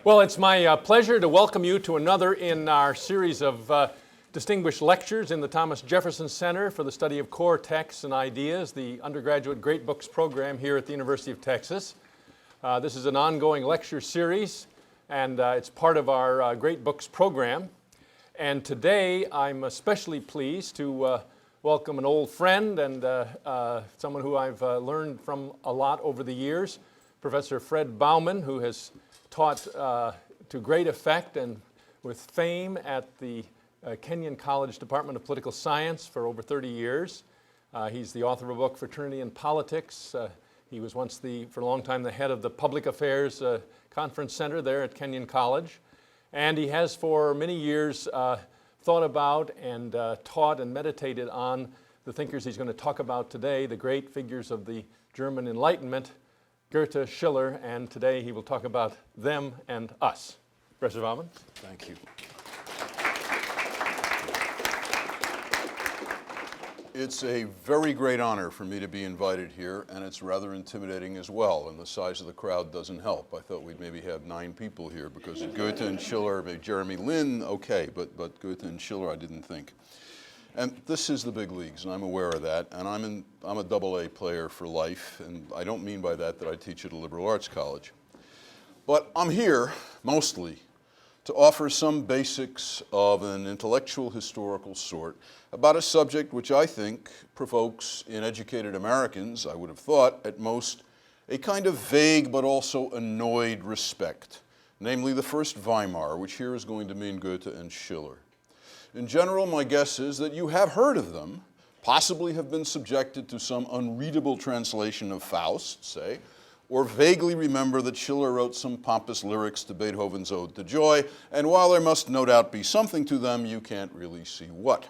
Well, it's my pleasure to welcome you to another in our series of distinguished lectures in the Thomas Jefferson Center for the Study of Core Texts and Ideas, the undergraduate Great Books program here at the University of Texas. This is an ongoing lecture series, and it's part of our Great Books program. And today I'm especially pleased to welcome an old friend and someone who I've learned from a lot over the years, Professor Fred Baumann, who has taught to great effect and with fame at the Kenyon College Department of Political Science for over 30 years. He's the author of a book, Fraternity and Politics. He was once, for a long time, the head of the Public Affairs Conference Center there at Kenyon College. And he has for many years thought about and taught and meditated on the thinkers he's going to talk about today, the great figures of the German Enlightenment, Goethe, Schiller, and today he will talk about them and us. Professor Baumann. Thank you. It's a very great honor for me to be invited here, and it's rather intimidating as well, and the size of the crowd doesn't help. I thought we'd maybe have 9 people here because Goethe and Schiller, maybe Jeremy Lin, okay, but Goethe and Schiller I didn't think. And this is the big leagues, and I'm aware of that, and I'm a AA player for life, and I don't mean by that I teach at a liberal arts college. But I'm here, mostly, to offer some basics of an intellectual historical sort about a subject which I think provokes in educated Americans, I would have thought, at most, a kind of vague but also annoyed respect, namely the first Weimar, which here is going to mean Goethe and Schiller. In general, my guess is that you have heard of them, possibly have been subjected to some unreadable translation of Faust, say, or vaguely remember that Schiller wrote some pompous lyrics to Beethoven's Ode to Joy, and while there must no doubt be something to them, you can't really see what.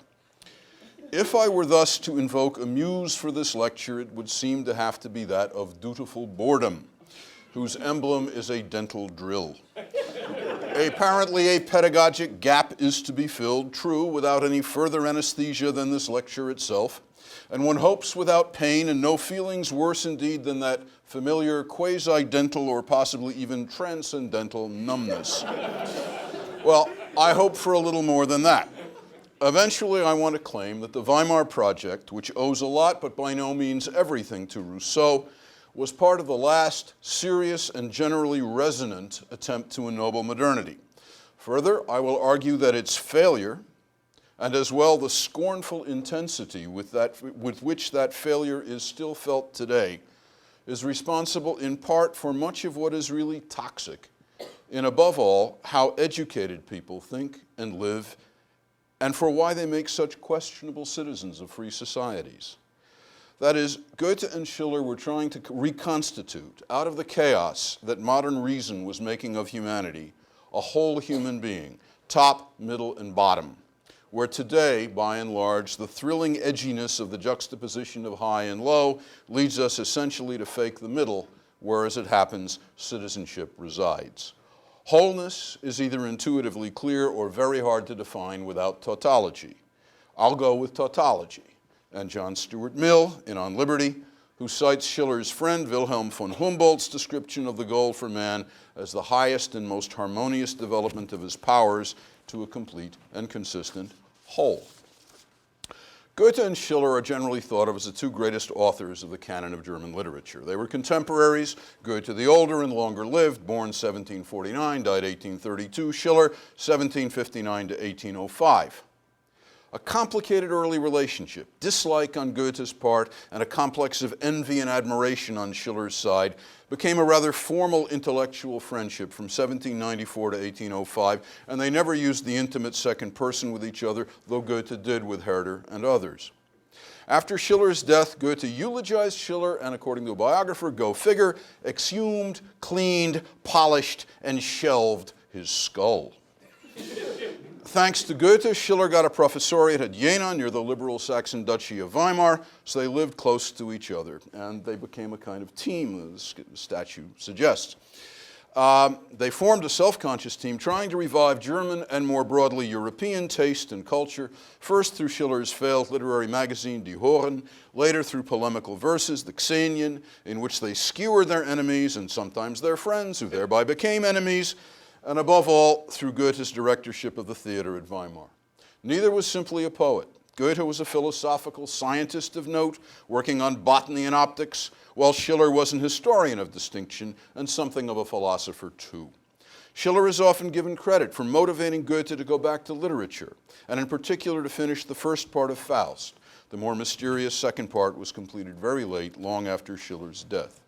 If I were thus to invoke a muse for this lecture, it would seem to have to be that of dutiful boredom, whose emblem is a dental drill. Apparently a pedagogic gap is to be filled, true, without any further anesthesia than this lecture itself, and one hopes without pain and no feelings worse indeed than that familiar quasi-dental or possibly even transcendental numbness. Well, I hope for a little more than that. Eventually, I want to claim that the Weimar Project, which owes a lot but by no means everything to Rousseau, was part of the last serious and generally resonant attempt to ennoble modernity. Further, I will argue that its failure, and as well the scornful intensity with which that failure is still felt today, is responsible in part for much of what is really toxic, and above all, how educated people think and live, and for why they make such questionable citizens of free societies. That is, Goethe and Schiller were trying to reconstitute, out of the chaos that modern reason was making of humanity, a whole human being, top, middle, and bottom, where today, by and large, the thrilling edginess of the juxtaposition of high and low leads us essentially to fake the middle, where, as it happens, citizenship resides. Wholeness is either intuitively clear or very hard to define without tautology. I'll go with tautology. And John Stuart Mill, in On Liberty, who cites Schiller's friend Wilhelm von Humboldt's description of the goal for man as the highest and most harmonious development of his powers to a complete and consistent whole. Goethe and Schiller are generally thought of as the 2 greatest authors of the canon of German literature. They were contemporaries, Goethe the older and longer lived, born 1749, died 1832, Schiller 1759 to 1805. A complicated early relationship, dislike on Goethe's part, and a complex of envy and admiration on Schiller's side became a rather formal intellectual friendship from 1794 to 1805, and they never used the intimate second person with each other, though Goethe did with Herder and others. After Schiller's death, Goethe eulogized Schiller and, according to a biographer, go figure, exhumed, cleaned, polished, and shelved his skull. Thanks to Goethe, Schiller got a professoriate at Jena near the liberal Saxon Duchy of Weimar, so they lived close to each other, and they became a kind of team, as the statue suggests. They formed a self-conscious team trying to revive German and more broadly European taste and culture, first through Schiller's failed literary magazine Die Horen, later through polemical verses, the Kenyon, in which they skewered their enemies and sometimes their friends, who thereby became enemies, and above all, through Goethe's directorship of the theater at Weimar. Neither was simply a poet. Goethe was a philosophical scientist of note, working on botany and optics, while Schiller was an historian of distinction and something of a philosopher too. Schiller is often given credit for motivating Goethe to go back to literature, and in particular to finish the first part of Faust. The more mysterious second part was completed very late, long after Schiller's death.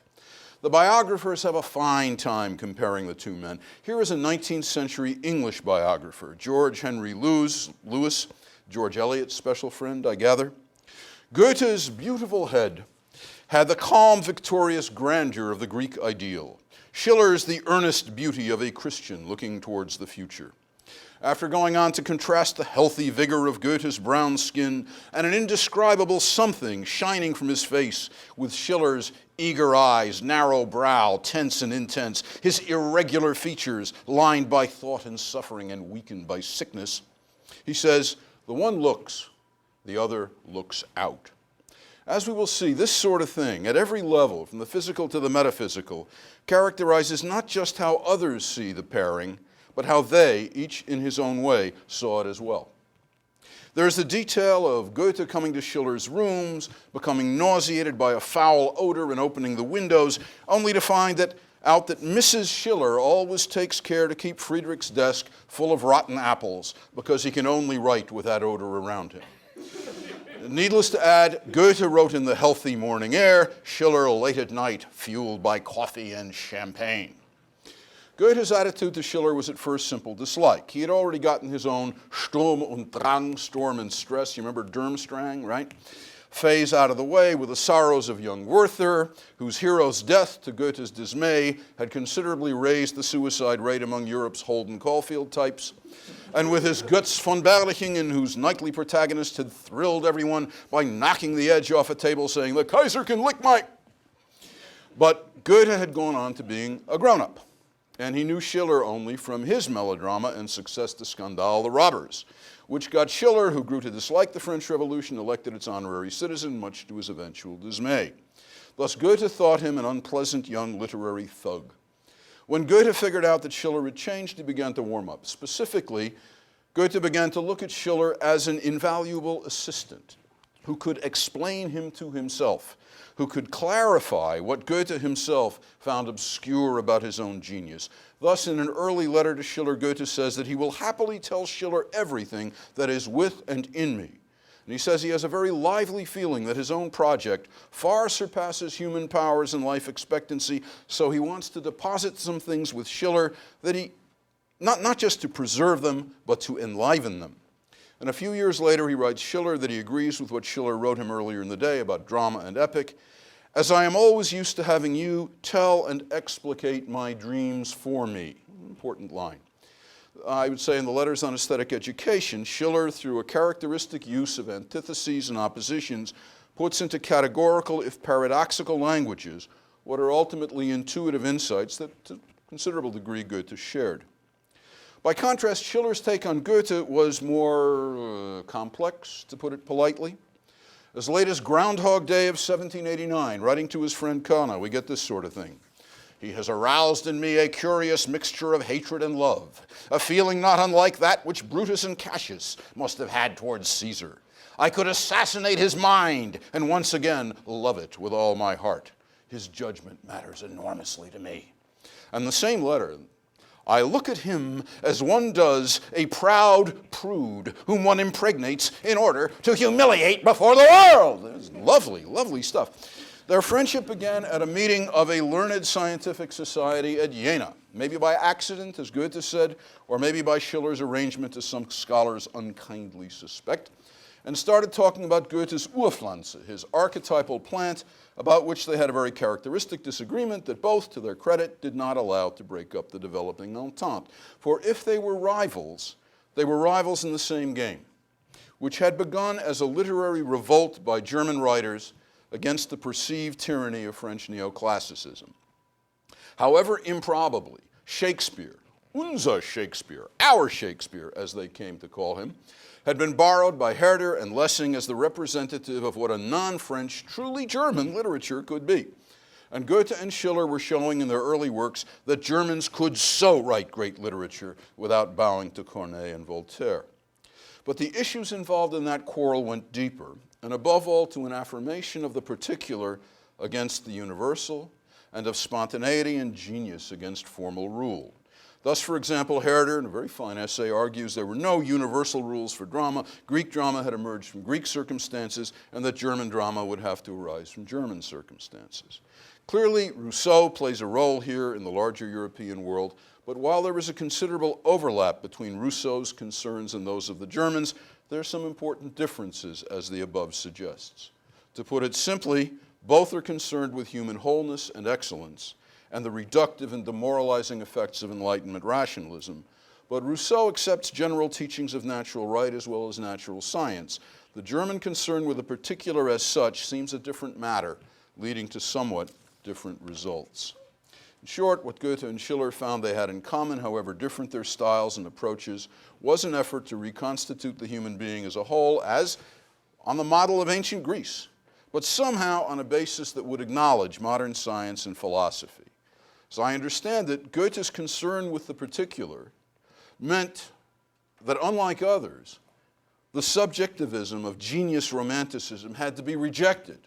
The biographers have a fine time comparing the two men. Here is a 19th century English biographer, George Henry Lewis, George Eliot's special friend, I gather. Goethe's beautiful head had the calm, victorious grandeur of the Greek ideal. Schiller's the earnest beauty of a Christian looking towards the future. After going on to contrast the healthy vigor of Goethe's brown skin and an indescribable something shining from his face with Schiller's eager eyes, narrow brow, tense and intense, his irregular features lined by thought and suffering and weakened by sickness, he says, the one looks, the other looks out. As we will see, this sort of thing, at every level, from the physical to the metaphysical, characterizes not just how others see the pairing, but how they, each in his own way, saw it as well. There's the detail of Goethe coming to Schiller's rooms, becoming nauseated by a foul odor and opening the windows, only to find out that Mrs. Schiller always takes care to keep Friedrich's desk full of rotten apples because he can only write with that odor around him. Needless to add, Goethe wrote in the healthy morning air, Schiller late at night, fueled by coffee and champagne. Goethe's attitude to Schiller was at first simple dislike. He had already gotten his own Sturm und Drang, storm and stress, you remember Durmstrang, right? Phase out of the way with the sorrows of young Werther, whose hero's death, to Goethe's dismay, had considerably raised the suicide rate among Europe's Holden Caulfield types, and with his Götz von Berlichingen, whose knightly protagonist had thrilled everyone by knocking the edge off a table saying, "The Kaiser can lick my..." But Goethe had gone on to being a grown-up, and he knew Schiller only from his melodrama and success to Skandal, The Robbers, which got Schiller, who grew to dislike the French Revolution, elected its honorary citizen, much to his eventual dismay. Thus Goethe thought him an unpleasant young literary thug. When Goethe figured out that Schiller had changed, he began to warm up. Specifically, Goethe began to look at Schiller as an invaluable assistant who could explain him to himself, who could clarify what Goethe himself found obscure about his own genius. Thus, in an early letter to Schiller, Goethe says that he will happily tell Schiller everything that is with and in me. And he says he has a very lively feeling that his own project far surpasses human powers and life expectancy, so he wants to deposit some things with Schiller that he, not just to preserve them, but to enliven them. And a few years later, he writes Schiller that he agrees with what Schiller wrote him earlier in the day about drama and epic. As I am always used to having you tell and explicate my dreams for me. Important line. I would say in the Letters on Aesthetic Education, Schiller, through a characteristic use of antitheses and oppositions, puts into categorical, if paradoxical languages, what are ultimately intuitive insights that to a considerable degree Goethe shared. By contrast, Schiller's take on Goethe was more complex, to put it politely. As late as Groundhog Day of 1789, writing to his friend Kana, we get this sort of thing. He has aroused in me a curious mixture of hatred and love, a feeling not unlike that which Brutus and Cassius must have had towards Caesar. I could assassinate his mind and once again love it with all my heart. His judgment matters enormously to me. And the same letter, I look at him as one does a proud prude whom one impregnates in order to humiliate before the world. It's lovely, lovely stuff. Their friendship began at a meeting of a learned scientific society at Jena, maybe by accident, as Goethe said, or maybe by Schiller's arrangement, as some scholars unkindly suspect, and started talking about Goethe's Urpflanze, his archetypal plant, about which they had a very characteristic disagreement that both, to their credit, did not allow to break up the developing Entente. For if they were rivals in the same game, which had begun as a literary revolt by German writers against the perceived tyranny of French neoclassicism. However improbably, Shakespeare, unser Shakespeare, our Shakespeare, as they came to call him, had been borrowed by Herder and Lessing as the representative of what a non-French, truly German literature could be. And Goethe and Schiller were showing in their early works that Germans could so write great literature without bowing to Corneille and Voltaire. But the issues involved in that quarrel went deeper, and above all to an affirmation of the particular against the universal, and of spontaneity and genius against formal rule. Thus, for example, Herder, in a very fine essay, argues there were no universal rules for drama. Greek drama had emerged from Greek circumstances, and that German drama would have to arise from German circumstances. Clearly, Rousseau plays a role here in the larger European world, but while there is a considerable overlap between Rousseau's concerns and those of the Germans, there are some important differences, as the above suggests. To put it simply, both are concerned with human wholeness and excellence, and the reductive and demoralizing effects of Enlightenment rationalism. But Rousseau accepts general teachings of natural right as well as natural science. The German concern with the particular as such seems a different matter, leading to somewhat different results. In short, what Goethe and Schiller found they had in common, however different their styles and approaches, was an effort to reconstitute the human being as a whole, as on the model of ancient Greece, but somehow on a basis that would acknowledge modern science and philosophy. As I understand it, Goethe's concern with the particular meant that, unlike others, the subjectivism of genius romanticism had to be rejected,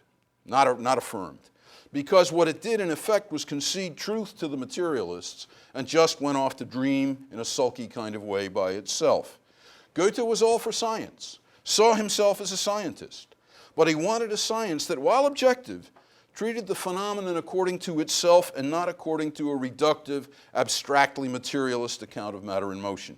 not affirmed, because what it did in effect was concede truth to the materialists and just went off to dream in a sulky kind of way by itself. Goethe was all for science, saw himself as a scientist, but he wanted a science that, while objective, treated the phenomenon according to itself and not according to a reductive, abstractly materialist account of matter in motion.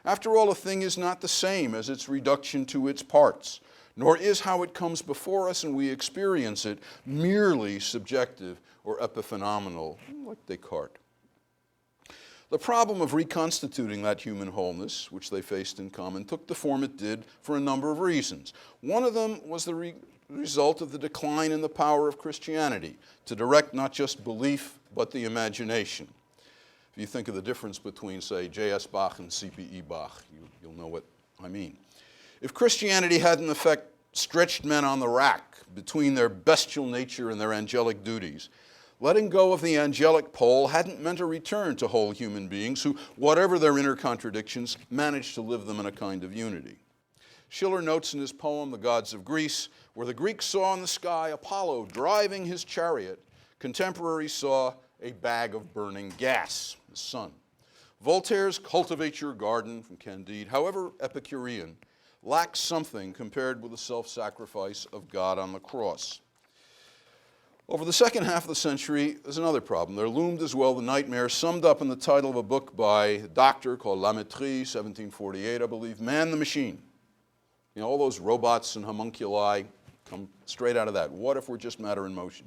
After all, a thing is not the same as its reduction to its parts, nor is how it comes before us and we experience it merely subjective or epiphenomenal, like Descartes. The problem of reconstituting that human wholeness, which they faced in common, took the form it did for a number of reasons. One of them was the result of the decline in the power of Christianity to direct not just belief, but the imagination. If you think of the difference between, say, J.S. Bach and C.P.E. Bach, you'll know what I mean. If Christianity had in effect stretched men on the rack between their bestial nature and their angelic duties, letting go of the angelic pole hadn't meant a return to whole human beings who, whatever their inner contradictions, managed to live them in a kind of unity. Schiller notes in his poem, The Gods of Greece, where the Greeks saw in the sky Apollo driving his chariot, contemporaries saw a bag of burning gas, the sun. Voltaire's Cultivate Your Garden from Candide, however Epicurean, lacks something compared with the self-sacrifice of God on the cross. Over the second half of the century, there's another problem. There loomed as well the nightmare summed up in the title of a book by a doctor called Lametrie, 1748, I believe, Man the Machine. You know, all those robots and homunculi come straight out of that. What if we're just matter in motion?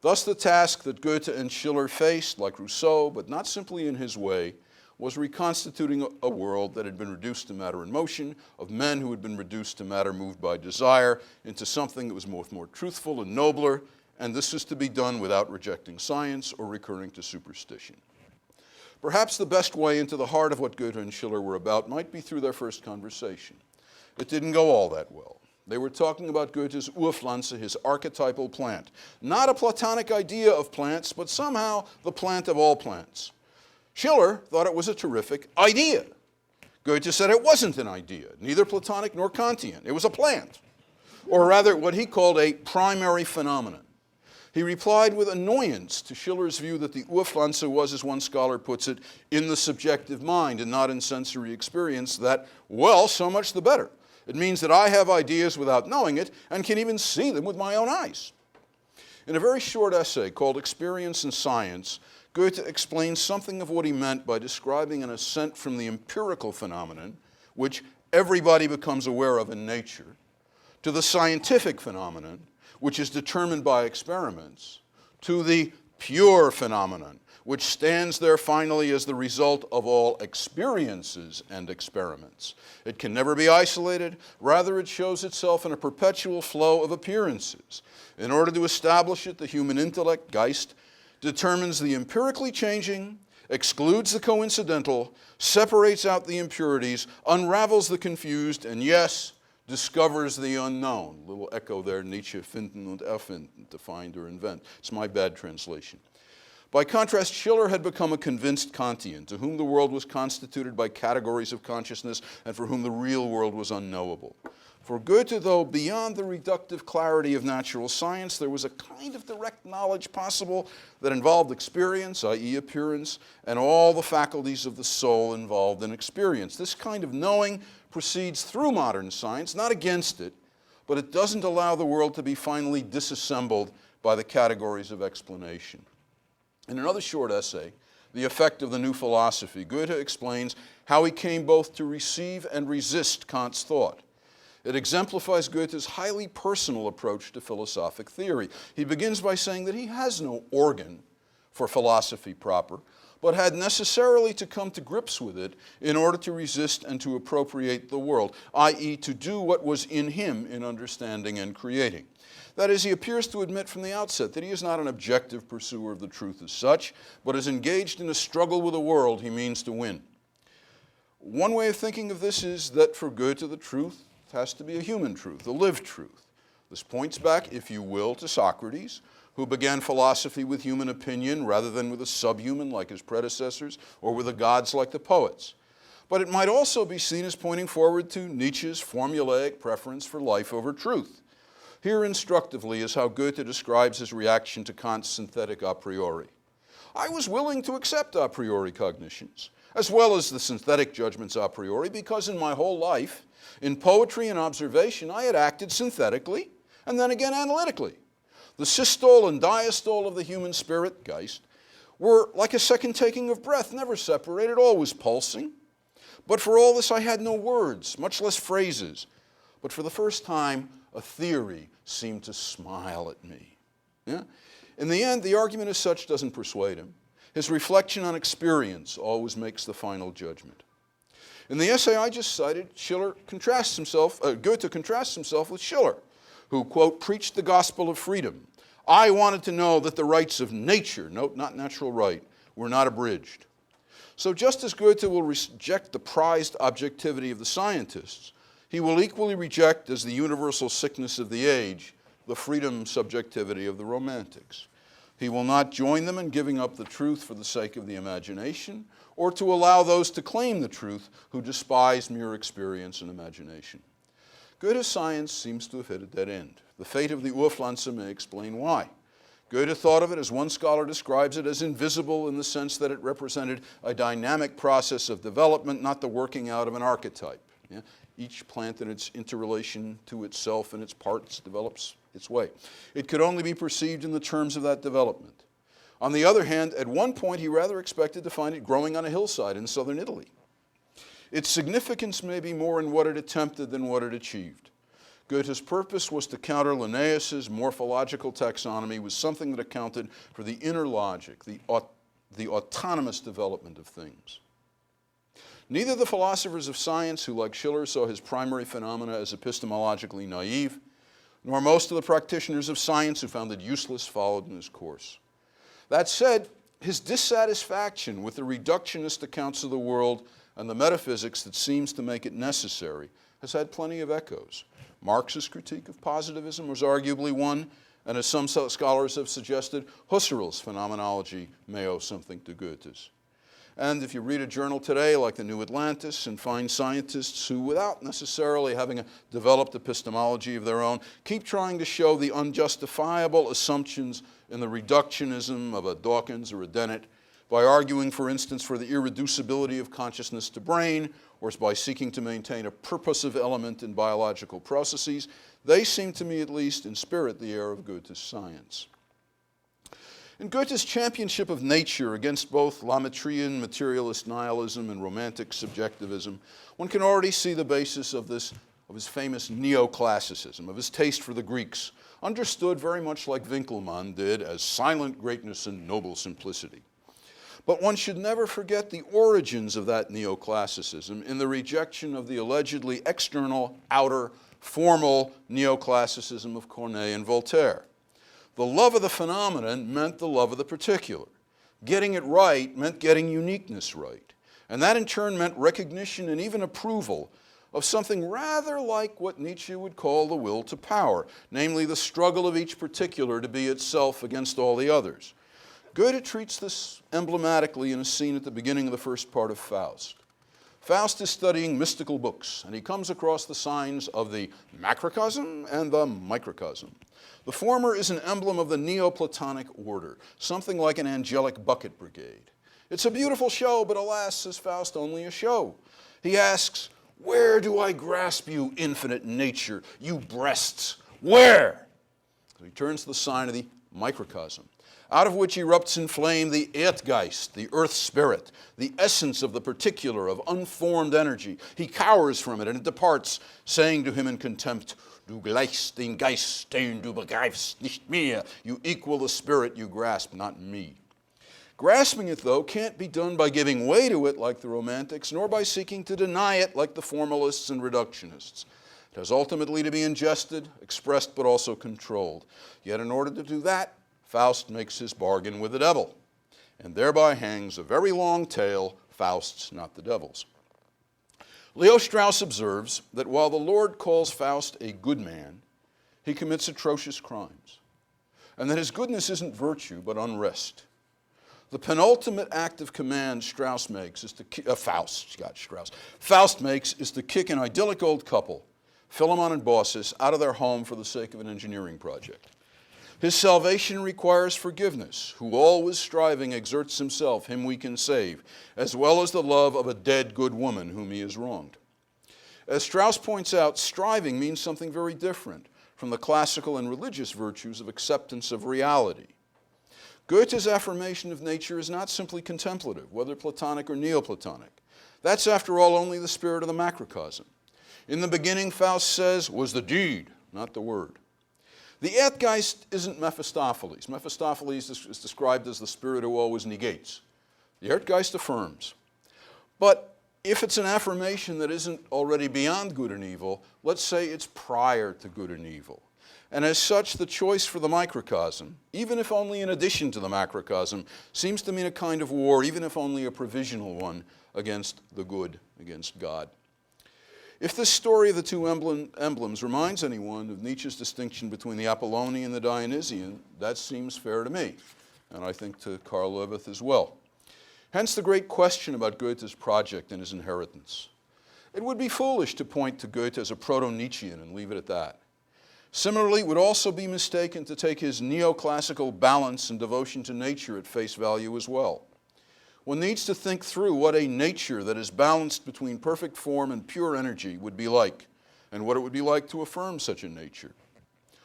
Thus the task that Goethe and Schiller faced, like Rousseau, but not simply in his way, was reconstituting a world that had been reduced to matter in motion, of men who had been reduced to matter moved by desire, into something that was both more truthful and nobler, and this is to be done without rejecting science or recurring to superstition. Perhaps the best way into the heart of what Goethe and Schiller were about might be through their first conversation. It didn't go all that well. They were talking about Goethe's Urpflanze, his archetypal plant. Not a Platonic idea of plants, but somehow the plant of all plants. Schiller thought it was a terrific idea. Goethe said it wasn't an idea, neither Platonic nor Kantian. It was a plant, or rather what he called a primary phenomenon. He replied with annoyance to Schiller's view that the Urpflanze was, as one scholar puts it, in the subjective mind and not in sensory experience, that, well, so much the better. It means that I have ideas without knowing it and can even see them with my own eyes. In a very short essay called Experience and Science, Goethe explains something of what he meant by describing an ascent from the empirical phenomenon, which everybody becomes aware of in nature, to the scientific phenomenon, which is determined by experiments, to the pure phenomenon, which stands there finally as the result of all experiences and experiments. It can never be isolated, rather it shows itself in a perpetual flow of appearances. In order to establish it, the human intellect, Geist, determines the empirically changing, excludes the coincidental, separates out the impurities, unravels the confused, and yes, discovers the unknown. Little echo there, Nietzsche, finden und erfinden, to find or invent. It's my bad translation. By contrast, Schiller had become a convinced Kantian, to whom the world was constituted by categories of consciousness and for whom the real world was unknowable. For Goethe, though, beyond the reductive clarity of natural science, there was a kind of direct knowledge possible that involved experience, i.e. appearance, and all the faculties of the soul involved in experience. This kind of knowing proceeds through modern science, not against it, but it doesn't allow the world to be finally disassembled by the categories of explanation. In another short essay, The Effect of the New Philosophy, Goethe explains how he came both to receive and resist Kant's thought. It exemplifies Goethe's highly personal approach to philosophic theory. He begins by saying that he has no organ for philosophy proper, but had necessarily to come to grips with it in order to resist and to appropriate the world, i.e. to do what was in him in understanding and creating. That is, he appears to admit from the outset that he is not an objective pursuer of the truth as such, but is engaged in a struggle with a world he means to win. One way of thinking of this is that for Goethe the truth has to be a human truth, a lived truth. This points back, if you will, to Socrates, who began philosophy with human opinion rather than with a subhuman like his predecessors or with the gods like the poets. But it might also be seen as pointing forward to Nietzsche's formulaic preference for life over truth. Here instructively is how Goethe describes his reaction to Kant's synthetic a priori. I was willing to accept a priori cognitions, as well as the synthetic judgments a priori, because in my whole life, in poetry and observation, I had acted synthetically and then again analytically. The systole and diastole of the human spirit, Geist, were like a second taking of breath, never separated, always pulsing. But for all this, I had no words, much less phrases. But for the first time, a theory seemed to smile at me. Yeah? In the end, the argument as such doesn't persuade him. His reflection on experience always makes the final judgment. In the essay I just cited, Goethe contrasts himself with Schiller, who, quote, preached the gospel of freedom. I wanted to know that the rights of nature, note, not natural right, were not abridged. So just as Goethe will reject the prized objectivity of the scientists, he will equally reject, as the universal sickness of the age, the freedom subjectivity of the romantics. He will not join them in giving up the truth for the sake of the imagination, or to allow those to claim the truth who despise mere experience and imagination. Goethe's science seems to have hit a dead end. The fate of the Urpflanze may explain why. Goethe thought of it, as one scholar describes it, as invisible in the sense that it represented a dynamic process of development, not the working out of an archetype. Yeah? Each plant in its interrelation to itself and its parts develops its way. It could only be perceived in the terms of that development. On the other hand, at one point he rather expected to find it growing on a hillside in southern Italy. Its significance may be more in what it attempted than what it achieved. Goethe's purpose was to counter Linnaeus's morphological taxonomy with something that accounted for the inner logic, the autonomous development of things. Neither the philosophers of science, who like Schiller saw his primary phenomena as epistemologically naive, nor most of the practitioners of science who found it useless followed in his course. That said, his dissatisfaction with the reductionist accounts of the world and the metaphysics that seems to make it necessary has had plenty of echoes. Marx's critique of positivism was arguably one, and as some scholars have suggested, Husserl's phenomenology may owe something to Goethe's. And if you read a journal today like the New Atlantis and find scientists who, without necessarily having developed epistemology of their own, keep trying to show the unjustifiable assumptions in the reductionism of a Dawkins or a Dennett by arguing, for instance, for the irreducibility of consciousness to brain, or by seeking to maintain a purposive element in biological processes, they seem to me at least in spirit the air of Goethe's science. In Goethe's championship of nature against both Lamarckian materialist nihilism and romantic subjectivism, one can already see the basis of his famous neoclassicism, of his taste for the Greeks, understood very much like Winckelmann did as silent greatness and noble simplicity. But one should never forget the origins of that neoclassicism in the rejection of the allegedly external, outer, formal neoclassicism of Corneille and Voltaire. The love of the phenomenon meant the love of the particular. Getting it right meant getting uniqueness right. And that in turn meant recognition and even approval of something rather like what Nietzsche would call the will to power, namely the struggle of each particular to be itself against all the others. Goethe treats this emblematically in a scene at the beginning of the first part of Faust. Faust is studying mystical books, and he comes across the signs of the macrocosm and the microcosm. The former is an emblem of the Neoplatonic order, something like an angelic bucket brigade. It's a beautiful show, but alas, says Faust, only a show. He asks, where do I grasp you, infinite nature, you breasts? Where? So he turns to the sign of the microcosm, out of which erupts in flame the Erdgeist, the earth spirit, the essence of the particular, of unformed energy. He cowers from it, and it departs, saying to him in contempt, Du gleichst den Geist, den du begreifst nicht mehr. You equal the spirit you grasp, not me. Grasping it, though, can't be done by giving way to it like the Romantics, nor by seeking to deny it like the formalists and reductionists. It has ultimately to be ingested, expressed, but also controlled. Yet in order to do that, Faust makes his bargain with the devil, and thereby hangs a very long tale, Faust's, not the devil's. Leo Strauss observes that while the Lord calls Faust a good man, he commits atrocious crimes, and that his goodness isn't virtue, but unrest. The penultimate act of command Faust makes is to kick an idyllic old couple, Philemon and Baucis, out of their home for the sake of an engineering project. His salvation requires forgiveness. Who always striving exerts himself, him we can save, as well as the love of a dead good woman whom he has wronged. As Strauss points out, striving means something very different from the classical and religious virtues of acceptance of reality. Goethe's affirmation of nature is not simply contemplative, whether Platonic or Neoplatonic. That's, after all, only the spirit of the macrocosm. In the beginning, Faust says, was the deed, not the word. The Erdgeist isn't Mephistopheles. Mephistopheles is described as the spirit who always negates. The Erdgeist affirms. But if it's an affirmation that isn't already beyond good and evil, let's say it's prior to good and evil. And as such, the choice for the microcosm, even if only in addition to the macrocosm, seems to mean a kind of war, even if only a provisional one, against the good, against God. If this story of the two emblems reminds anyone of Nietzsche's distinction between the Apollonian and the Dionysian, that seems fair to me, and I think to Karl Löwith as well. Hence the great question about Goethe's project and his inheritance. It would be foolish to point to Goethe as a proto-Nietzschean and leave it at that. Similarly, it would also be mistaken to take his neoclassical balance and devotion to nature at face value as well. One needs to think through what a nature that is balanced between perfect form and pure energy would be like, and what it would be like to affirm such a nature.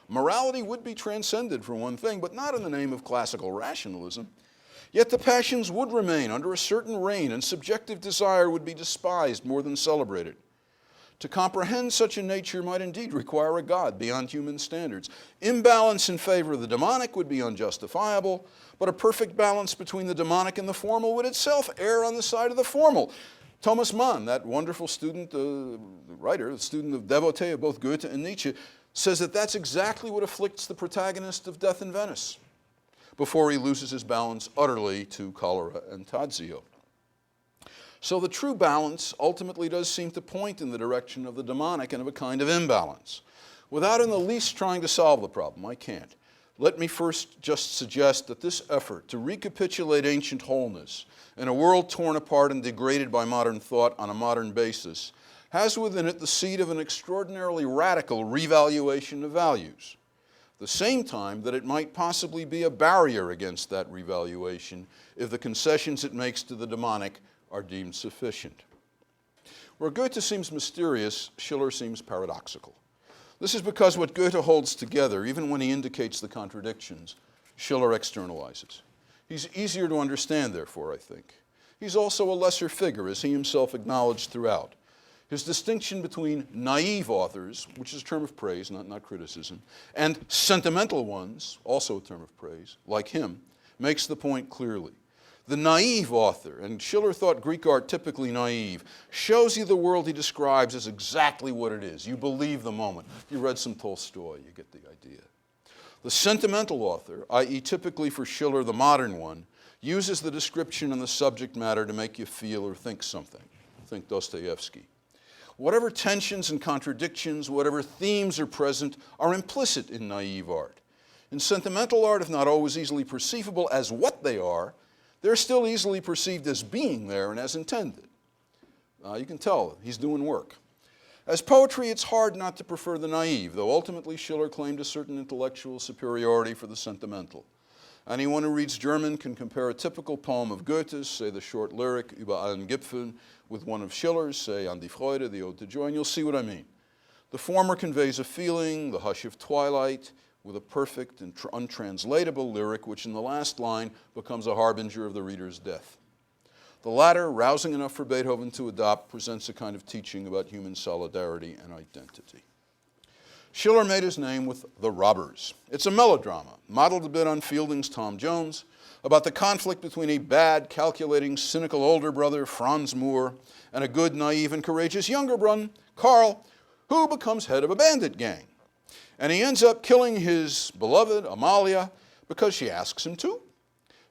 Morality would be transcended for one thing, but not in the name of classical rationalism. Yet the passions would remain under a certain reign, and subjective desire would be despised more than celebrated. To comprehend such a nature might indeed require a God beyond human standards. Imbalance in favor of the demonic would be unjustifiable, but a perfect balance between the demonic and the formal would itself err on the side of the formal. Thomas Mann, that wonderful student, writer, the student of devotee of both Goethe and Nietzsche, says that that's exactly what afflicts the protagonist of Death in Venice, before he loses his balance utterly to cholera and Tadzio. So the true balance ultimately does seem to point in the direction of the demonic and of a kind of imbalance. Without in the least trying to solve the problem, I can't. Let me first just suggest that this effort to recapitulate ancient wholeness in a world torn apart and degraded by modern thought on a modern basis has within it the seed of an extraordinarily radical revaluation of values. At the same time that it might possibly be a barrier against that revaluation if the concessions it makes to the demonic are deemed sufficient. Where Goethe seems mysterious, Schiller seems paradoxical. This is because what Goethe holds together, even when he indicates the contradictions, Schiller externalizes. He's easier to understand, therefore, I think. He's also a lesser figure, as he himself acknowledged throughout. His distinction between naive authors, which is a term of praise, not criticism, and sentimental ones, also a term of praise, like him, makes the point clearly. The naive author, and Schiller thought Greek art typically naive, shows you the world he describes as exactly what it is. You believe the moment. If you read some Tolstoy, you get the idea. The sentimental author, i.e. typically for Schiller the modern one, uses the description and the subject matter to make you feel or think something. Think Dostoevsky. Whatever tensions and contradictions, whatever themes are present, are implicit in naive art. In sentimental art, if not always easily perceivable as what they are, they're still easily perceived as being there and as intended. You can tell he's doing work. As poetry, it's hard not to prefer the naive, though ultimately Schiller claimed a certain intellectual superiority for the sentimental. Anyone who reads German can compare a typical poem of Goethe's, say the short lyric Über allen Gipfeln, with one of Schiller's, say An die Freude, the Ode to Joy, and you'll see what I mean. The former conveys a feeling, the hush of twilight, with a perfect and untranslatable lyric, which in the last line becomes a harbinger of the reader's death. The latter, rousing enough for Beethoven to adopt, presents a kind of teaching about human solidarity and identity. Schiller made his name with The Robbers. It's a melodrama, modeled a bit on Fielding's Tom Jones, about the conflict between a bad, calculating, cynical older brother, Franz Moore, and a good, naive, and courageous younger brother, Karl, who becomes head of a bandit gang. And he ends up killing his beloved, Amalia, because she asks him to,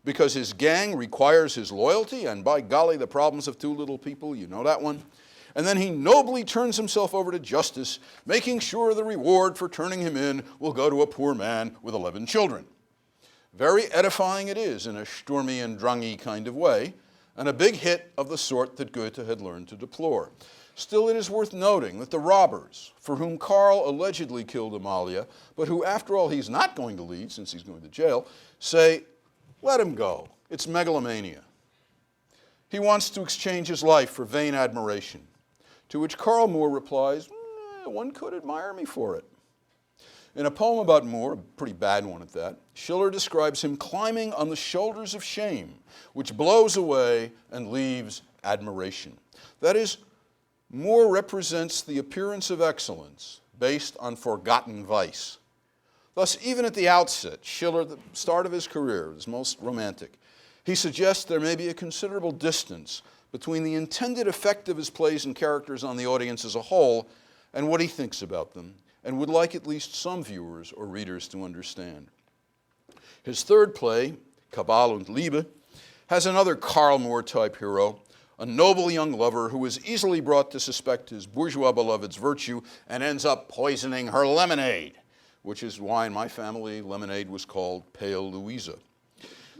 because his gang requires his loyalty, and by golly, the problems of two little people, you know that one. And then he nobly turns himself over to justice, making sure the reward for turning him in will go to a poor man with 11 children. Very edifying it is in a Sturmy and Drangy kind of way, and a big hit of the sort that Goethe had learned to deplore. Still, it is worth noting that the robbers, for whom Karl allegedly killed Amalia, but who, after all, he's not going to lead since he's going to jail, say, let him go. It's megalomania. He wants to exchange his life for vain admiration, to which Karl Moore replies, one could admire me for it. In a poem about Moore, a pretty bad one at that, Schiller describes him climbing on the shoulders of shame, which blows away and leaves admiration. That is, Moore represents the appearance of excellence based on forgotten vice. Thus, even at the outset, Schiller, the start of his career, his most romantic, he suggests there may be a considerable distance between the intended effect of his plays and characters on the audience as a whole and what he thinks about them, and would like at least some viewers or readers to understand. His third play, Kabbalah Liebe, has another Karl Moore-type hero, a noble young lover who is easily brought to suspect his bourgeois beloved's virtue and ends up poisoning her lemonade, which is why in my family lemonade was called Pale Louisa.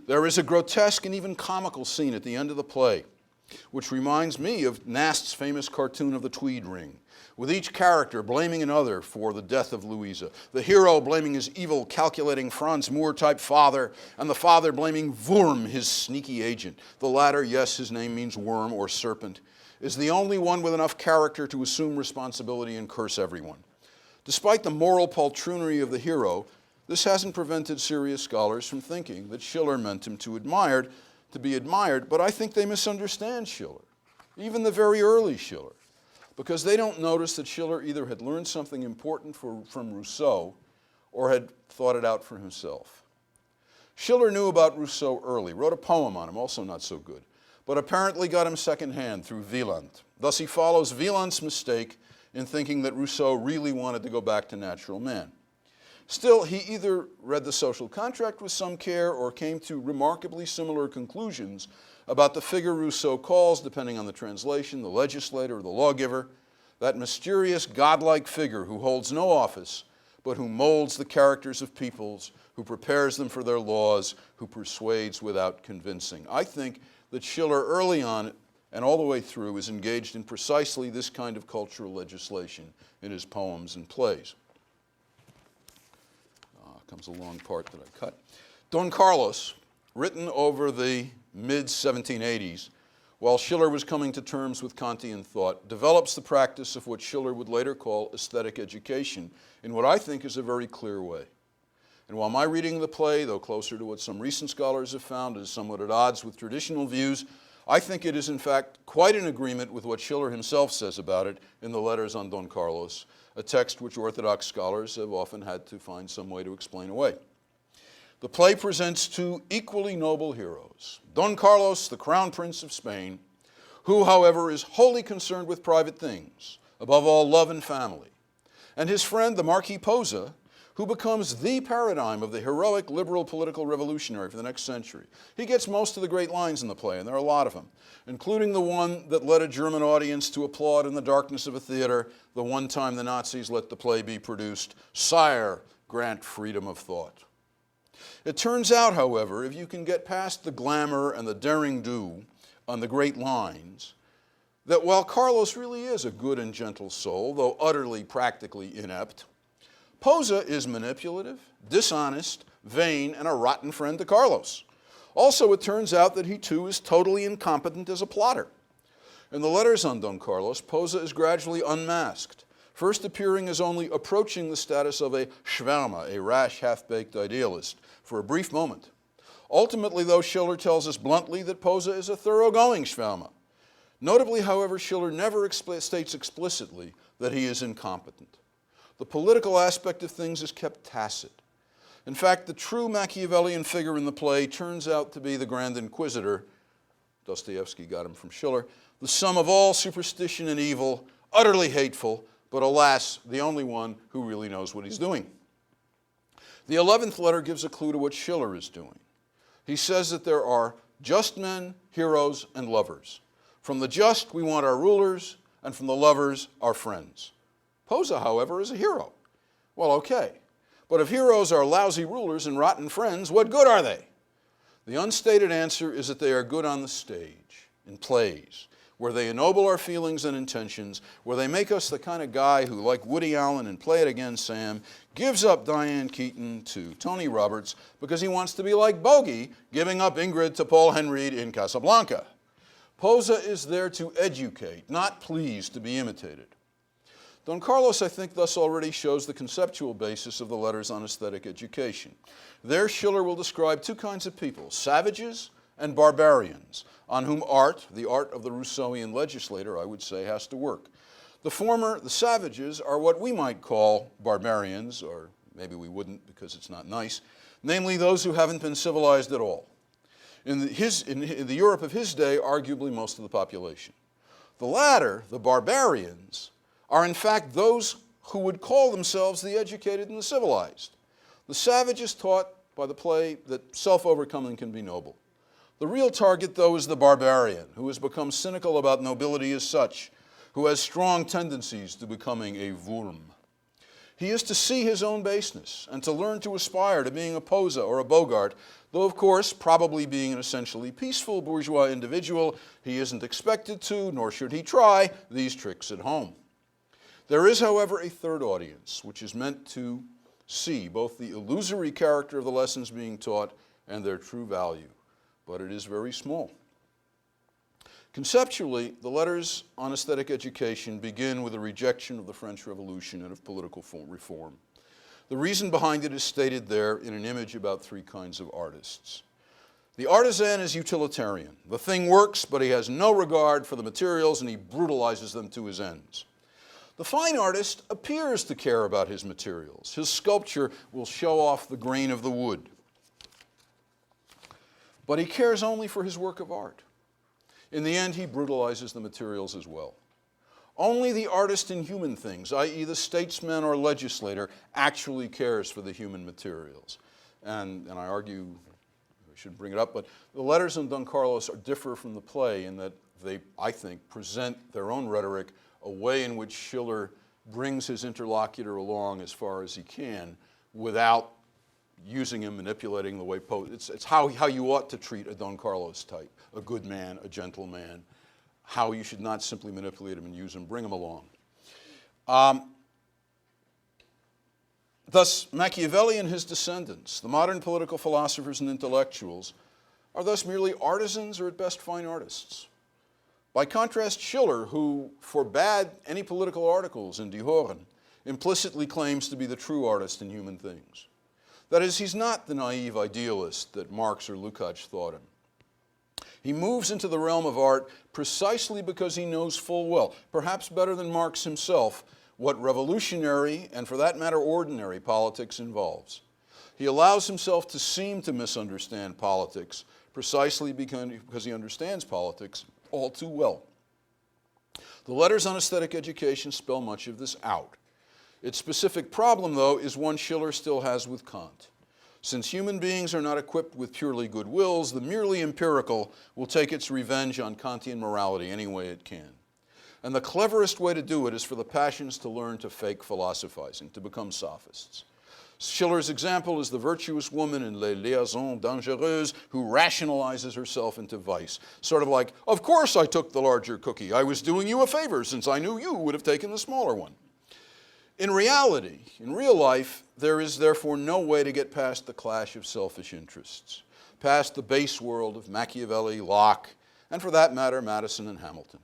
There is a grotesque and even comical scene at the end of the play, which reminds me of Nast's famous cartoon of the Tweed Ring, with each character blaming another for the death of Louisa. The hero blaming his evil, calculating Franz Moore-type father, and the father blaming Wurm, his sneaky agent. The latter, yes, his name means worm or serpent, is the only one with enough character to assume responsibility and curse everyone. Despite the moral poltroonery of the hero, this hasn't prevented serious scholars from thinking that Schiller meant him to be admired, but I think they misunderstand Schiller, even the very early Schiller, because they don't notice that Schiller either had learned something important from Rousseau or had thought it out for himself. Schiller knew about Rousseau early, wrote a poem on him, also not so good, but apparently got him secondhand through Wieland. Thus he follows Wieland's mistake in thinking that Rousseau really wanted to go back to natural man. Still, he either read The Social Contract with some care or came to remarkably similar conclusions about the figure Rousseau calls, depending on the translation, the legislator or the lawgiver, that mysterious godlike figure who holds no office, but who molds the characters of peoples, who prepares them for their laws, who persuades without convincing. I think that Schiller early on and all the way through is engaged in precisely this kind of cultural legislation in his poems and plays. Comes a long part that I cut. Don Carlos, written over the mid-1780s, while Schiller was coming to terms with Kantian thought, develops the practice of what Schiller would later call aesthetic education in what I think is a very clear way. And while my reading of the play, though closer to what some recent scholars have found, is somewhat at odds with traditional views, I think it is in fact quite in agreement with what Schiller himself says about it in the letters on Don Carlos, a text which Orthodox scholars have often had to find some way to explain away. The play presents two equally noble heroes, Don Carlos, the Crown Prince of Spain, who, however, is wholly concerned with private things, above all love and family, and his friend, the Marquis Poza, who becomes the paradigm of the heroic liberal political revolutionary for the next century. He gets most of the great lines in the play, and there are a lot of them, including the one that led a German audience to applaud in the darkness of a theater the one time the Nazis let the play be produced, "Sire, grant freedom of thought." It turns out, however, if you can get past the glamour and the daring-do on the great lines, that while Carlos really is a good and gentle soul, though utterly practically inept, Poza is manipulative, dishonest, vain, and a rotten friend to Carlos. Also, it turns out that he too is totally incompetent as a plotter. In the letters on Don Carlos, Poza is gradually unmasked, first appearing as only approaching the status of a Schwärmer, a rash, half-baked idealist, for a brief moment. Ultimately, though, Schiller tells us bluntly that Poza is a thoroughgoing Schwärmer. Notably, however, Schiller never states explicitly that he is incompetent. The political aspect of things is kept tacit. In fact, the true Machiavellian figure in the play turns out to be the Grand Inquisitor. Dostoevsky got him from Schiller, the sum of all superstition and evil, utterly hateful, but alas, the only one who really knows what he's doing. The 11th letter gives a clue to what Schiller is doing. He says that there are just men, heroes, and lovers. From the just, we want our rulers, and from the lovers, our friends. Poza, however, is a hero. Well, okay. But if heroes are lousy rulers and rotten friends, what good are they? The unstated answer is that they are good on the stage, in plays, where they ennoble our feelings and intentions, where they make us the kind of guy who, like Woody Allen in Play It Again, Sam, gives up Diane Keaton to Tony Roberts because he wants to be like Bogey, giving up Ingrid to Paul Henreid in Casablanca. Poza is there to educate, not please to be imitated. Don Carlos, I think, thus already shows the conceptual basis of the letters on aesthetic education. There, Schiller will describe two kinds of people, savages and barbarians, on whom art, the art of the Rousseauian legislator, I would say, has to work. The former, the savages, are what we might call barbarians, or maybe we wouldn't because it's not nice, namely those who haven't been civilized at all. In the Europe of his day, arguably most of the population. The latter, the barbarians, are in fact those who would call themselves the educated and the civilized. The savage is taught by the play that self-overcoming can be noble. The real target, though, is the barbarian, who has become cynical about nobility as such, who has strong tendencies to becoming a Wurm. He is to see his own baseness and to learn to aspire to being a Poza or a Bogart, though, of course, probably being an essentially peaceful bourgeois individual, he isn't expected to, nor should he try, these tricks at home. There is, however, a third audience, which is meant to see both the illusory character of the lessons being taught and their true value, but it is very small. Conceptually, the letters on aesthetic education begin with a rejection of the French Revolution and of political reform. The reason behind it is stated there in an image about three kinds of artists. The artisan is utilitarian. The thing works, but he has no regard for the materials and he brutalizes them to his ends. The fine artist appears to care about his materials. His sculpture will show off the grain of the wood. But he cares only for his work of art. In the end, he brutalizes the materials as well. Only the artist in human things, i.e. the statesman or legislator, actually cares for the human materials. And I argue, I should bring it up, but the letters on Don Carlos differ from the play in that they, I think, present their own rhetoric, a way in which Schiller brings his interlocutor along as far as he can without using him, manipulating the way it's how you ought to treat a Don Carlos type, a good man, a gentleman, how you should not simply manipulate him and use him, bring him along. Thus, Machiavelli and his descendants, the modern political philosophers and intellectuals, are thus merely artisans or at best fine artists. By contrast, Schiller, who forbade any political articles in Die Horen, implicitly claims to be the true artist in human things. That is, he's not the naive idealist that Marx or Lukács thought him. He moves into the realm of art precisely because he knows full well, perhaps better than Marx himself, what revolutionary, and for that matter ordinary, politics involves. He allows himself to seem to misunderstand politics precisely because he understands politics all too well. The letters on aesthetic education spell much of this out. Its specific problem, though, is one Schiller still has with Kant. Since human beings are not equipped with purely good wills, the merely empirical will take its revenge on Kantian morality any way it can. And the cleverest way to do it is for the passions to learn to fake philosophizing, to become sophists. Schiller's example is the virtuous woman in Les Liaisons Dangereuses who rationalizes herself into vice. Sort of like, of course I took the larger cookie. I was doing you a favor since I knew you would have taken the smaller one. In reality, in real life, there is therefore no way to get past the clash of selfish interests, past the base world of Machiavelli, Locke, and for that matter, Madison and Hamilton.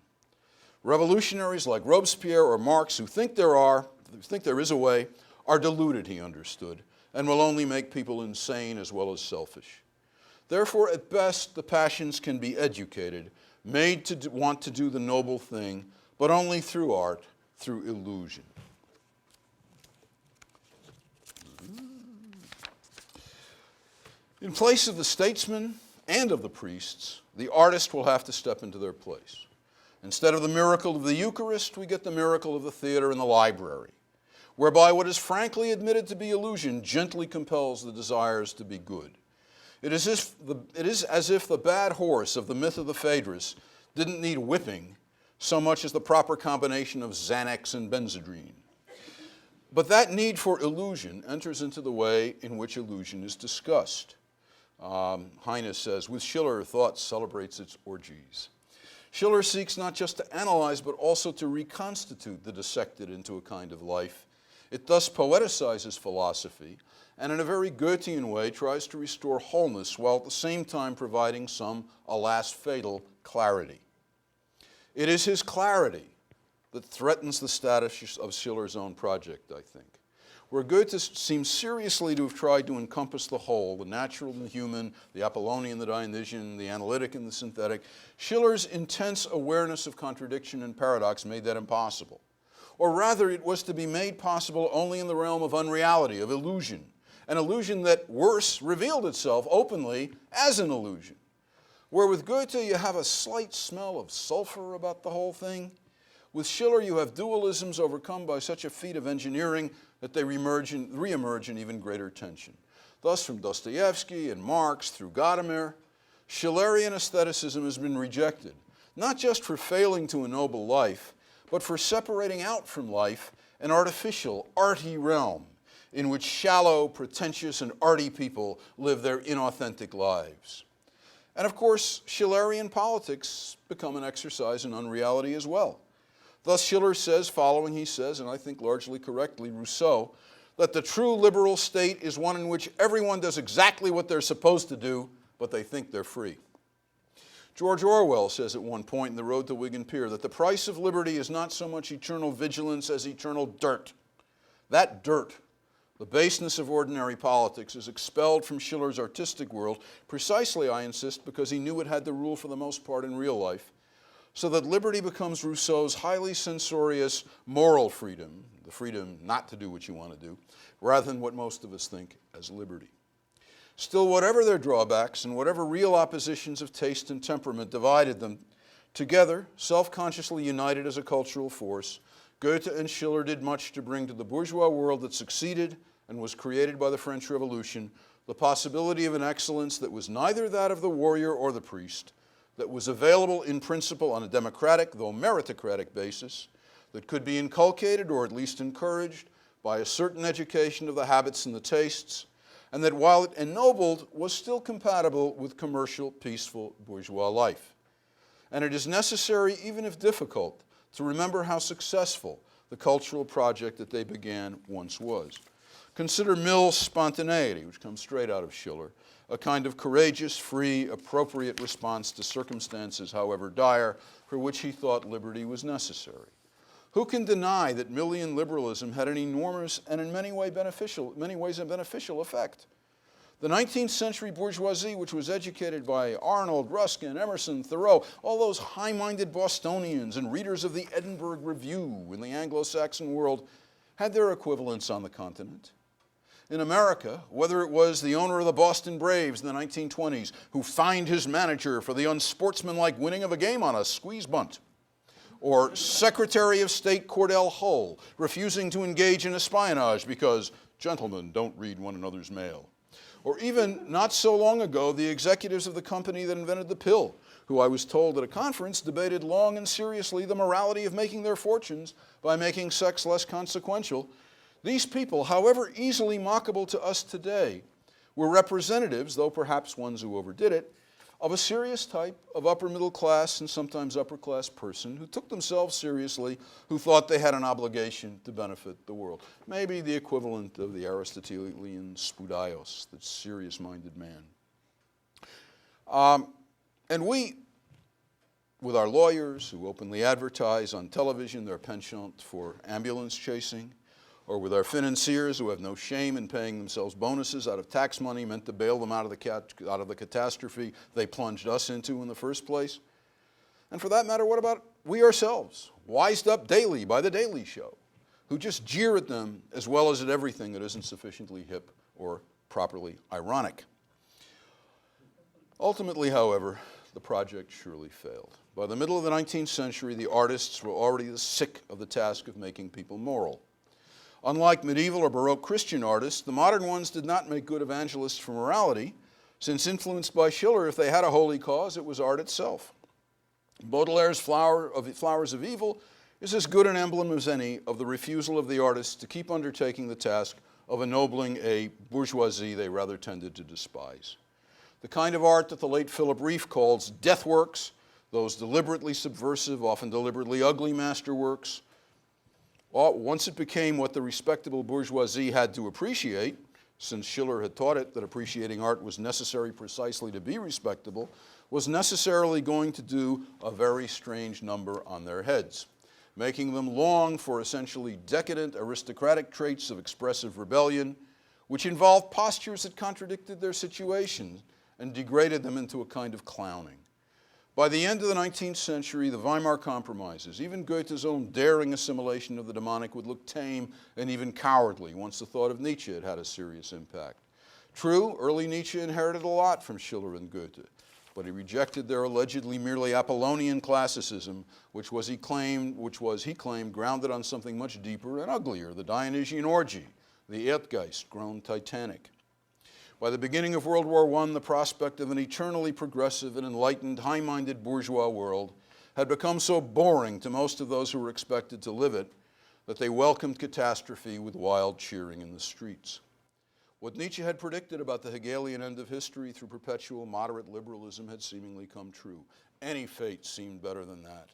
Revolutionaries like Robespierre or Marx who think there is a way, are deluded, he understood, and will only make people insane as well as selfish. Therefore, at best, the passions can be educated, made to want to do the noble thing, but only through art, through illusion. In place of the statesman and of the priests, the artist will have to step into their place. Instead of the miracle of the Eucharist, we get the miracle of the theater and the library, whereby what is frankly admitted to be illusion gently compels the desires to be good. It is as if the bad horse of the myth of the Phaedrus didn't need whipping so much as the proper combination of Xanax and Benzedrine. But that need for illusion enters into the way in which illusion is discussed. Heine says, with Schiller, thought celebrates its orgies. Schiller seeks not just to analyze, but also to reconstitute the dissected into a kind of life. It thus poeticizes philosophy, and in a very Goethean way tries to restore wholeness, while at the same time providing some, alas, fatal clarity. It is his clarity that threatens the status of Schiller's own project, I think. Where Goethe seems seriously to have tried to encompass the whole, the natural and the human, the Apollonian, the Dionysian, the analytic and the synthetic, Schiller's intense awareness of contradiction and paradox made that impossible. Or rather, it was to be made possible only in the realm of unreality, of illusion, an illusion that, worse, revealed itself openly as an illusion. Where with Goethe you have a slight smell of sulfur about the whole thing, with Schiller you have dualisms overcome by such a feat of engineering that they re-emerge in even greater tension. Thus, from Dostoevsky and Marx through Gadamer, Schillerian aestheticism has been rejected, not just for failing to ennoble life, but for separating out from life an artificial, arty realm in which shallow, pretentious, and arty people live their inauthentic lives. And of course, Schillerian politics become an exercise in unreality as well. Thus Schiller says, following, he says, and I think largely correctly, Rousseau, that the true liberal state is one in which everyone does exactly what they're supposed to do, but they think they're free. George Orwell says at one point in The Road to Wigan Pier that the price of liberty is not so much eternal vigilance as eternal dirt. That dirt, the baseness of ordinary politics, is expelled from Schiller's artistic world precisely, I insist, because he knew it had to rule for the most part in real life, so that liberty becomes Rousseau's highly censorious moral freedom, the freedom not to do what you want to do, rather than what most of us think as liberty. Still, whatever their drawbacks and whatever real oppositions of taste and temperament divided them, together, self-consciously united as a cultural force, Goethe and Schiller did much to bring to the bourgeois world that succeeded and was created by the French Revolution the possibility of an excellence that was neither that of the warrior or the priest, that was available in principle on a democratic, though meritocratic basis, that could be inculcated or at least encouraged by a certain education of the habits and the tastes, and that while it ennobled, was still compatible with commercial, peaceful bourgeois life. And it is necessary, even if difficult, to remember how successful the cultural project that they began once was. Consider Mill's spontaneity, which comes straight out of Schiller, a kind of courageous, free, appropriate response to circumstances, however dire, for which he thought liberty was necessary. Who can deny that Millian liberalism had an enormous and in many ways a beneficial effect? The 19th century bourgeoisie, which was educated by Arnold, Ruskin, Emerson, Thoreau, all those high-minded Bostonians and readers of the Edinburgh Review in the Anglo-Saxon world, had their equivalents on the continent. In America, whether it was the owner of the Boston Braves in the 1920s who fined his manager for the unsportsmanlike winning of a game on a squeeze bunt, or Secretary of State Cordell Hull refusing to engage in espionage because gentlemen don't read one another's mail. Or even not so long ago, the executives of the company that invented the pill, who I was told at a conference debated long and seriously the morality of making their fortunes by making sex less consequential. These people, however easily mockable to us today, were representatives, though perhaps ones who overdid it, of a serious type of upper middle class and sometimes upper class person who took themselves seriously, who thought they had an obligation to benefit the world. Maybe the equivalent of the Aristotelian spoudios, the serious-minded man. And we, with our lawyers who openly advertise on television their penchant for ambulance chasing, or with our financiers who have no shame in paying themselves bonuses out of tax money meant to bail them out of the catastrophe they plunged us into in the first place. And for that matter, what about we ourselves, wised up daily by The Daily Show, who just jeer at them as well as at everything that isn't sufficiently hip or properly ironic. Ultimately, however, the project surely failed. By the middle of the 19th century, the artists were already sick of the task of making people moral. Unlike medieval or Baroque Christian artists, the modern ones did not make good evangelists for morality, since influenced by Schiller, if they had a holy cause, it was art itself. Baudelaire's Flowers of Evil is as good an emblem as any of the refusal of the artists to keep undertaking the task of ennobling a bourgeoisie they rather tended to despise. The kind of art that the late Philip Rieff calls death works, those deliberately subversive, often deliberately ugly masterworks, once it became what the respectable bourgeoisie had to appreciate, since Schiller had taught it that appreciating art was necessary precisely to be respectable, was necessarily going to do a very strange number on their heads, making them long for essentially decadent aristocratic traits of expressive rebellion, which involved postures that contradicted their situation and degraded them into a kind of clowning. By the end of the 19th century, the Weimar Compromises, even Goethe's own daring assimilation of the demonic would look tame and even cowardly once the thought of Nietzsche had had a serious impact. True, early Nietzsche inherited a lot from Schiller and Goethe, but he rejected their allegedly merely Apollonian classicism, which he claimed, grounded on something much deeper and uglier, the Dionysian orgy, the Erdgeist grown titanic. By the beginning of World War I, the prospect of an eternally progressive and enlightened, high-minded bourgeois world had become so boring to most of those who were expected to live it that they welcomed catastrophe with wild cheering in the streets. What Nietzsche had predicted about the Hegelian end of history through perpetual moderate liberalism had seemingly come true. Any fate seemed better than that.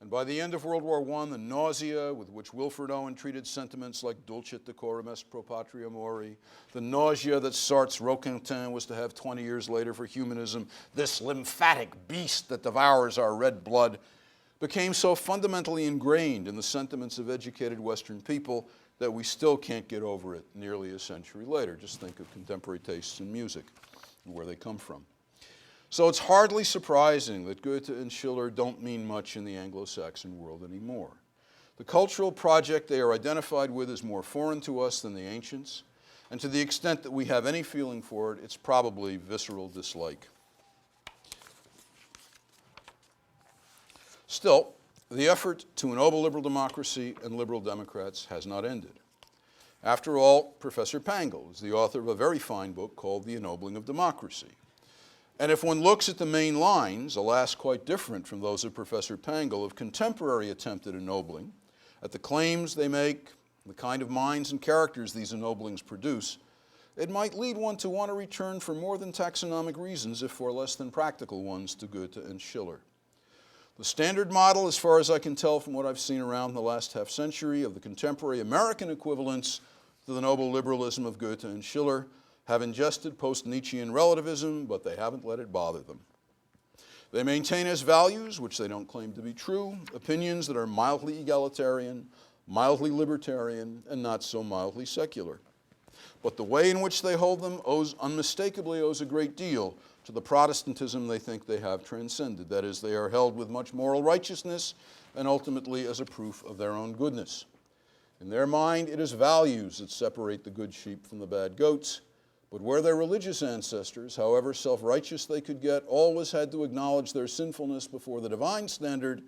And by the end of World War I, the nausea with which Wilfred Owen treated sentiments like dulcet decorum est pro patria mori, the nausea that Sartre's Roquentin was to have 20 years later for humanism, this lymphatic beast that devours our red blood, became so fundamentally ingrained in the sentiments of educated Western people that we still can't get over it nearly a century later. Just think of contemporary tastes in music and where they come from. So it's hardly surprising that Goethe and Schiller don't mean much in the Anglo-Saxon world anymore. The cultural project they are identified with is more foreign to us than the ancients, and to the extent that we have any feeling for it, it's probably visceral dislike. Still, the effort to ennoble liberal democracy and liberal Democrats has not ended. After all, Professor Pangl is the author of a very fine book called The Ennobling of Democracy. And if one looks at the main lines, alas quite different from those of Professor Pangl, of contemporary attempted ennobling, at the claims they make, the kind of minds and characters these ennoblings produce, it might lead one to want to return for more than taxonomic reasons, if for less than practical ones, to Goethe and Schiller. The standard model, as far as I can tell from what I've seen around the last half century, of the contemporary American equivalents to the noble liberalism of Goethe and Schiller, have ingested post-Nietzschean relativism, but they haven't let it bother them. They maintain as values, which they don't claim to be true, opinions that are mildly egalitarian, mildly libertarian, and not so mildly secular. But the way in which they hold them unmistakably owes a great deal to the Protestantism they think they have transcended. That is, they are held with much moral righteousness and ultimately as a proof of their own goodness. In their mind, it is values that separate the good sheep from the bad goats, but where their religious ancestors, however self-righteous they could get, always had to acknowledge their sinfulness before the divine standard,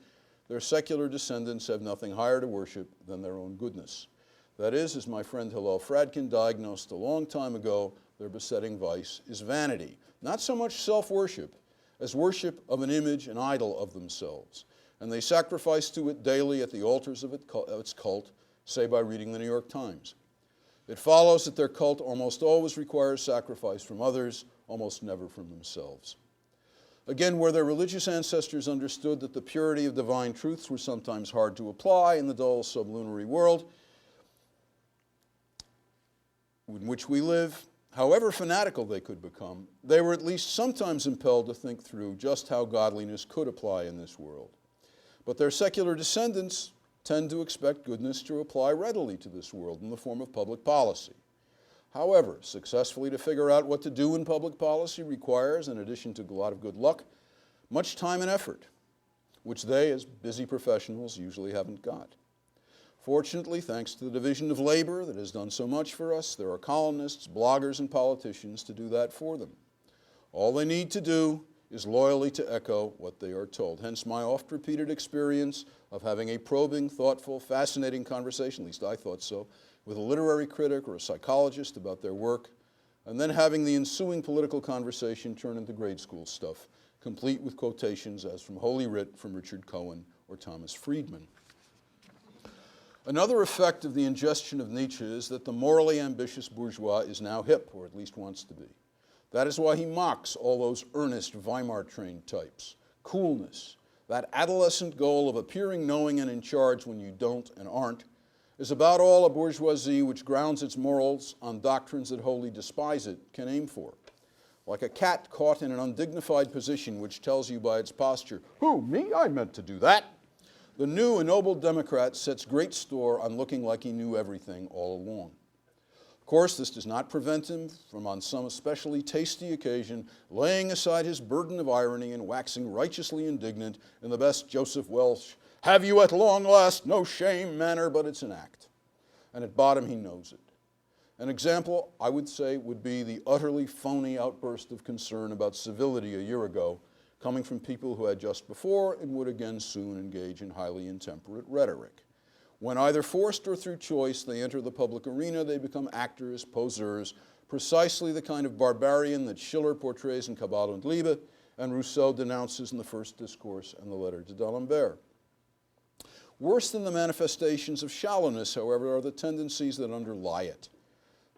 their secular descendants have nothing higher to worship than their own goodness. That is, as my friend Hillel Fradkin diagnosed a long time ago, their besetting vice is vanity. Not so much self-worship as worship of an image, an idol of themselves. And they sacrifice to it daily at the altars of its cult, say by reading the New York Times. It follows that their cult almost always requires sacrifice from others, almost never from themselves. Again, where their religious ancestors understood that the purity of divine truths were sometimes hard to apply in the dull sublunary world in which we live, however fanatical they could become, they were at least sometimes impelled to think through just how godliness could apply in this world. But their secular descendants tend to expect goodness to apply readily to this world in the form of public policy. However, successfully to figure out what to do in public policy requires, in addition to a lot of good luck, much time and effort, which they, as busy professionals, usually haven't got. Fortunately, thanks to the division of labor that has done so much for us, there are columnists, bloggers, and politicians to do that for them. All they need to do is loyally to echo what they are told. Hence my oft-repeated experience of having a probing, thoughtful, fascinating conversation, at least I thought so, with a literary critic or a psychologist about their work, and then having the ensuing political conversation turn into grade school stuff, complete with quotations as from Holy Writ from Richard Cohen or Thomas Friedman. Another effect of the ingestion of Nietzsche is that the morally ambitious bourgeois is now hip, or at least wants to be. That is why he mocks all those earnest Weimar-trained types. Coolness, that adolescent goal of appearing knowing and in charge when you don't and aren't, is about all a bourgeoisie which grounds its morals on doctrines that wholly despise it can aim for. Like a cat caught in an undignified position which tells you by its posture, "Who, me? I meant to do that." The new ennobled Democrat sets great store on looking like he knew everything all along. Of course, this does not prevent him from, on some especially tasty occasion, laying aside his burden of irony and waxing righteously indignant in the best Joseph Welsh, "Have you at long last no shame" manner, but it's an act. And at bottom, he knows it. An example, I would say, would be the utterly phony outburst of concern about civility a year ago, coming from people who had just before and would again soon engage in highly intemperate rhetoric. When either forced or through choice they enter the public arena, they become actors, poseurs, precisely the kind of barbarian that Schiller portrays in Kabbalah Liebe and Rousseau denounces in the first discourse and the letter to D'Alembert. Worse than the manifestations of shallowness, however, are the tendencies that underlie it.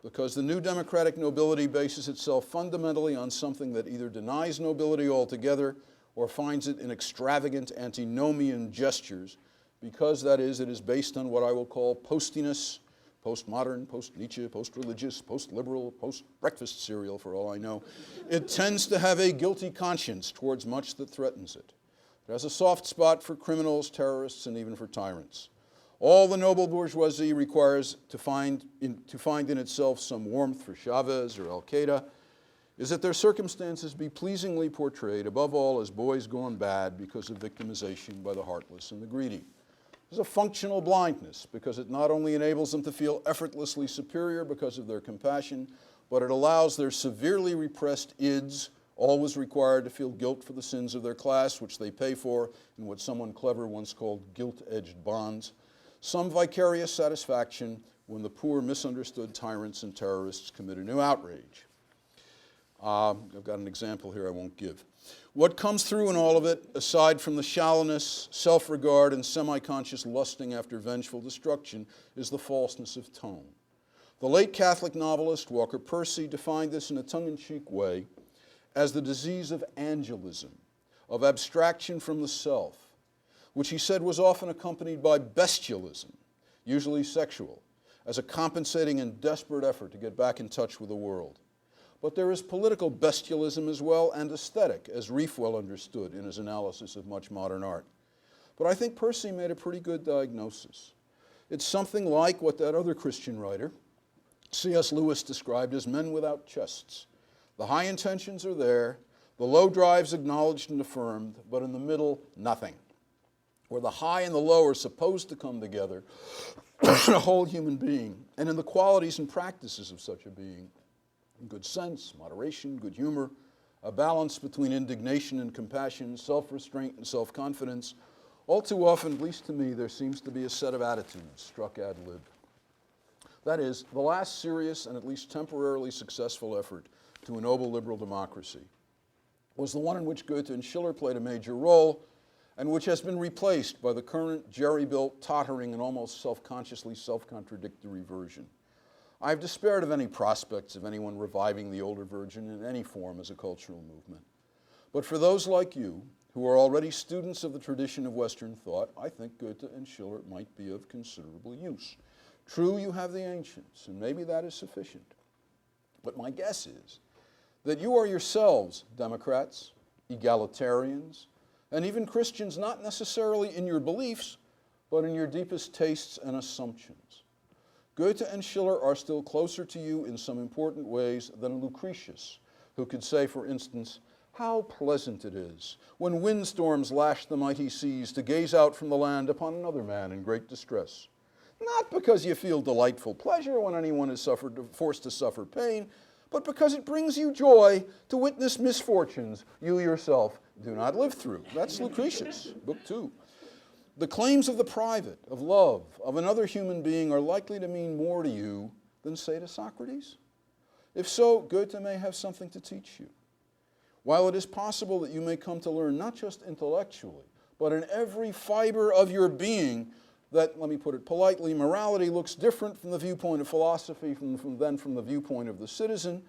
Because the new democratic nobility bases itself fundamentally on something that either denies nobility altogether or finds it in extravagant antinomian gestures, because, that is, it is based on what I will call postiness, postmodern, post-Nietzsche, post-religious, post-liberal, post-breakfast cereal, for all I know. It tends to have a guilty conscience towards much that threatens it. It has a soft spot for criminals, terrorists, and even for tyrants. All the noble bourgeoisie requires to find in itself some warmth for Chavez or Al-Qaeda is that their circumstances be pleasingly portrayed, above all, as boys gone bad because of victimization by the heartless and the greedy. There's a functional blindness because it not only enables them to feel effortlessly superior because of their compassion, but it allows their severely repressed ids, always required to feel guilt for the sins of their class, which they pay for in what someone clever once called guilt-edged bonds, some vicarious satisfaction when the poor misunderstood tyrants and terrorists commit a new outrage. I've got an example here I won't give. What comes through in all of it, aside from the shallowness, self-regard, and semi-conscious lusting after vengeful destruction, is the falseness of tone. The late Catholic novelist Walker Percy defined this in a tongue-in-cheek way as the disease of angelism, of abstraction from the self, which he said was often accompanied by bestialism, usually sexual, as a compensating and desperate effort to get back in touch with the world. But there is political bestialism as well, and aesthetic, as Rieff well understood in his analysis of much modern art. But I think Percy made a pretty good diagnosis. It's something like what that other Christian writer, C.S. Lewis, described as men without chests. The high intentions are there, the low drives acknowledged and affirmed, but in the middle, nothing. Where the high and the low are supposed to come together in a whole human being, and in the qualities and practices of such a being. Good sense, moderation, good humor, a balance between indignation and compassion, self-restraint and self-confidence, All too often, at least to me, there seems to be a set of attitudes struck ad lib. That is, the last serious and at least temporarily successful effort to ennoble liberal democracy was the one in which Goethe and Schiller played a major role, and which has been replaced by the current jerry-built, tottering, and almost self-consciously self-contradictory version. I have despaired of any prospects of anyone reviving the older version in any form as a cultural movement. But for those like you, who are already students of the tradition of Western thought, I think Goethe and Schiller might be of considerable use. True, you have the ancients, and maybe that is sufficient. But my guess is that you are yourselves Democrats, egalitarians, and even Christians, not necessarily in your beliefs, but in your deepest tastes and assumptions. Goethe and Schiller are still closer to you in some important ways than Lucretius, who could say, for instance, how pleasant it is when windstorms lash the mighty seas to gaze out from the land upon another man in great distress. Not because you feel delightful pleasure when anyone is forced to suffer pain, but because it brings you joy to witness misfortunes you yourself do not live through. That's Lucretius, Book 2. The claims of the private, of love, of another human being are likely to mean more to you than, say, to Socrates. If so, Goethe may have something to teach you. While it is possible that you may come to learn not just intellectually, but in every fiber of your being that, let me put it politely, morality looks different from the viewpoint of philosophy than from the viewpoint of the citizen,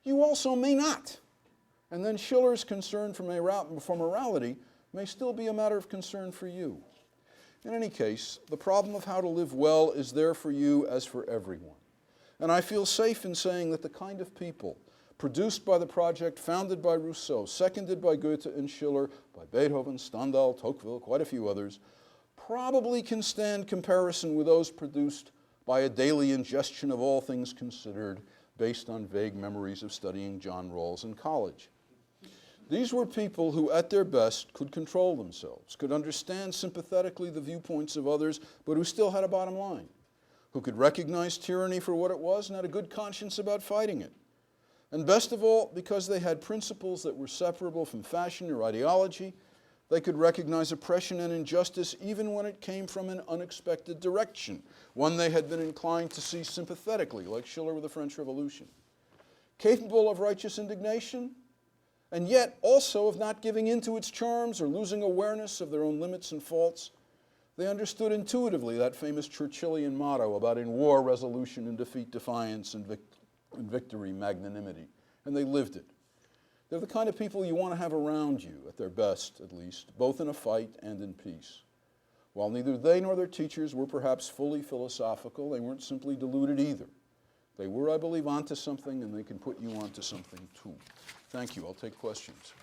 you also may not. And then Schiller's concern for morality may still be a matter of concern for you. In any case, the problem of how to live well is there for you as for everyone. And I feel safe in saying that the kind of people produced by the project founded by Rousseau, seconded by Goethe and Schiller, by Beethoven, Stendhal, Tocqueville, quite a few others, probably can stand comparison with those produced by a daily ingestion of all things considered based on vague memories of studying John Rawls in college. These were people who, at their best, could control themselves, could understand sympathetically the viewpoints of others, but who still had a bottom line, who could recognize tyranny for what it was and had a good conscience about fighting it. And best of all, because they had principles that were separable from fashion or ideology, they could recognize oppression and injustice even when it came from an unexpected direction, one they had been inclined to see sympathetically, like Schiller with the French Revolution. Capable of righteous indignation, and yet also of not giving in to its charms or losing awareness of their own limits and faults, they understood intuitively that famous Churchillian motto about in war, resolution, in defeat, defiance, and victory, magnanimity, and they lived it. They're the kind of people you want to have around you, at their best, at least, both in a fight and in peace. While neither they nor their teachers were perhaps fully philosophical, they weren't simply deluded either. They were, I believe, onto something, and they can put you onto something too. Thank you. I'll take questions.